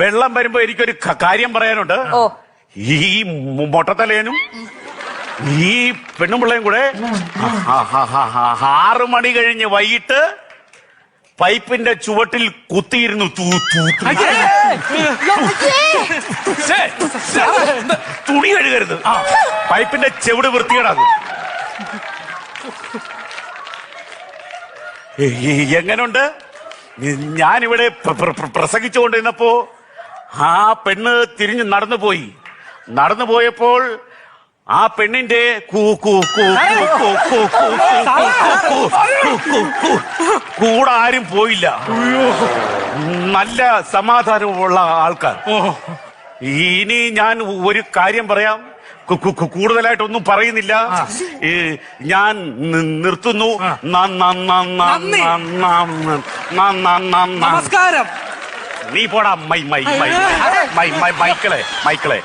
വെള്ളം വരുമ്പോ എനിക്കൊരു കാര്യം പറയാനുണ്ട്. ഈ മൊട്ടത്തലേനും ഈ പെണ്ണുമ്പിള്ളയും കൂടെ 6 മണി കഴിഞ്ഞ് വൈകിട്ട് പൈപ്പിന്റെ ചുവട്ടിൽ കുത്തിയിരുന്നു. തുണി കഴുകരുത്, പൈപ്പിന്റെ ചെവിട് വൃത്തികേടാകും. എങ്ങനുണ്ട്? ഞാനിവിടെ പ്രസംഗിച്ചുകൊണ്ടിരുന്നപ്പോ ആ പെണ്ണ് തിരിഞ്ഞ് നടന്നു പോയപ്പോൾ ആ പെണ്ണിന്റെ കൂടെ ആരും പോയില്ല. നല്ല സമാധാനമുള്ള ആൾക്കാർ. ഇനി ഞാൻ ഒരു കാര്യം പറയാം, കൂടുതലായിട്ടൊന്നും പറയുന്നില്ല. ഞാൻ നിർത്തുന്നു. നമസ്കാരം. നീ പോടാ മൈക്കിളെ